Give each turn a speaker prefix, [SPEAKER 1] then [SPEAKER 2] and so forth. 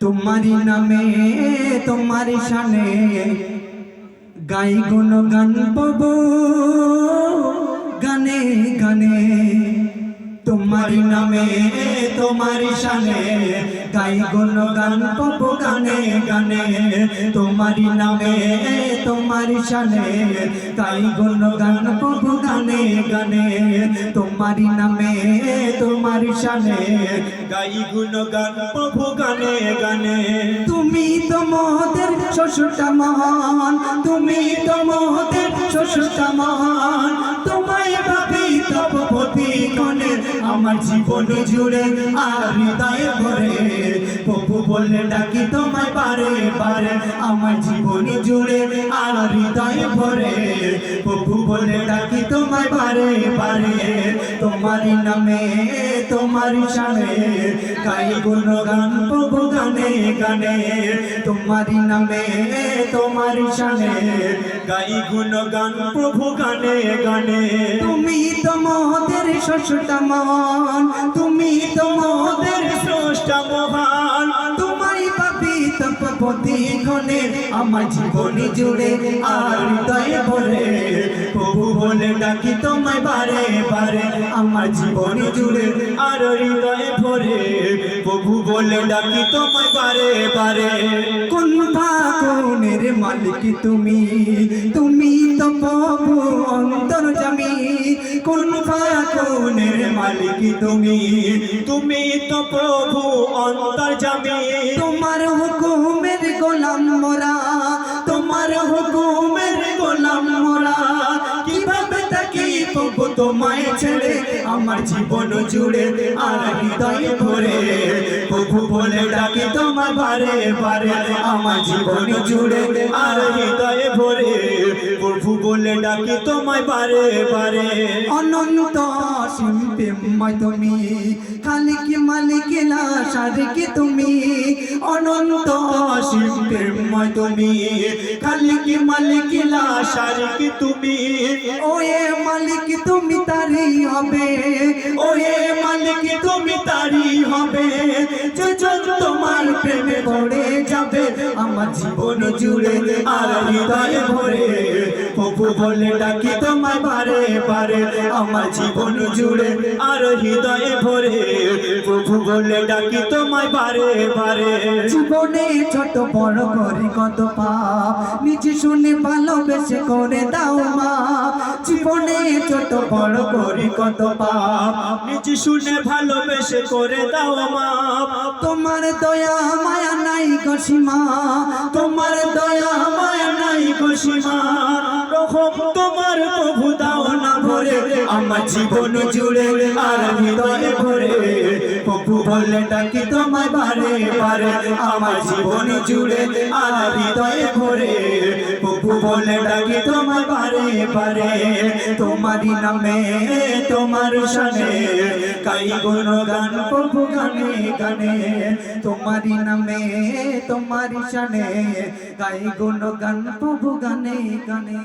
[SPEAKER 1] तुम्हारी नामे तुम्हारी शाने गाई गुणगान प्रभु गाने गाने तुम्हारी नामे तुम्हारी शाने गाई गुणगान प्रभु गाने गाने तुम्हारी नामे तुम्हारी शाने गाई गुणगान प्रभु गाने गाने तुम्हारी नामे तुम्हारी शाने गाई गुणगान प्रभु गाने गाने তুমি তো মোদের শ্বশুরটা মহান তুমি তো মোদের শ্বশুরটা মহান তোমায় ভাবি তপপতি কোণে আমার জীবন জুড়ে আর হৃদয়ে ভরে প্রভু বলে ডাকি তোমায় বারে বারে আমার জীবন জুড়ে আর হৃদয়ে ভরে প্রভু বলে ডাকি তোমায় বারে বারে তোমারি নামে তোমারি শানে গাই গুণগান প্রভু গানে গানে তোমারি নামে তোমারি শানে গাই গুণগান প্রভু গানে গানে তুমি তো মোদের শ্বশুরটা মহান তুমি তো মোদের স্রষ্টা মহান তোমায় পাপি তপপতি কোণে আমার জীবন জুড়ে আর হৃদয়ে ভরে প্রভু বলে ডাকি তোমায় বারে বারে আমার জীবন জুড়ে আর হৃদয়ে ভরে প্রভু বলে ডাকি তোমায় বারে বারে কোন ফাগুনের মালিক তুমি তুমি তো প্রভু অন্তর্যামী কোন ফাগুনের মালিক তুমি তুমি তো প্রভু অন্তর্যামী তোমার হুকুমের গোলাম মোরা তোমার হুকুমের গোলাম মোরা কিভাবে থাকি প্রভু তোমায় ছেড়ে আমার জীবন জুড়ে আর হৃদয়ে ভরে প্রভু বলে ডাকি তোমার বারে বারে আমার জীবন জুড়ে আর হৃদয়ে ভরে প্রভু বলে ডাকি তোমায় বারে বারে অনন্ত অসীম প্রেমময় তুমি খালিক মালিক লা শারিক তুমি অনন্ত অসীম প্রেমময় তুমি খালিক মালিক লা শারিক তুমি ওয়ে মালিক তুমি তারি হবে ওয়ে মালিক তুমি তারি হবে যে তোমার প্রেমে পড়ে যাবে আমার জীবন জুড়ে আর হৃদয়ে ভরে প্রভু বলে ডাকি তোমায় বারে বারে আমার জীবন জুড়ে আর হৃদয়ে ভরে প্রভু বলে ডাকি তোমায় বারে বারে জীবনে ছোট বড় করি কত পাপ নিজে শুনে ভালোবেসে করে দাও মা জীবনে ছোট বড় করি কত পাপ নিজে শুনে ভালোবেসে করে দাও মা তোমার দয়া মায়া নাই গো সীমা তোমার দয়া মায়া নাই গো সীমা রহম তোমার প্রভু দাও না ভরে আমার জীবন জুড়ে আর হৃদয়ে ভরে প্রভু বলে ডাকি তোমায় বারে বারে আমার জীবন জুড়ে আর হৃদয়ে ভরে প্রভু বলে ডাকি তোমায় বারে বারে তোমারি নামে তোমার শানে গাই গুণগান প্রভু গানে গানে তোমারি নামে তোমারি শানে গাই গুণগান প্রভু গানে গানে।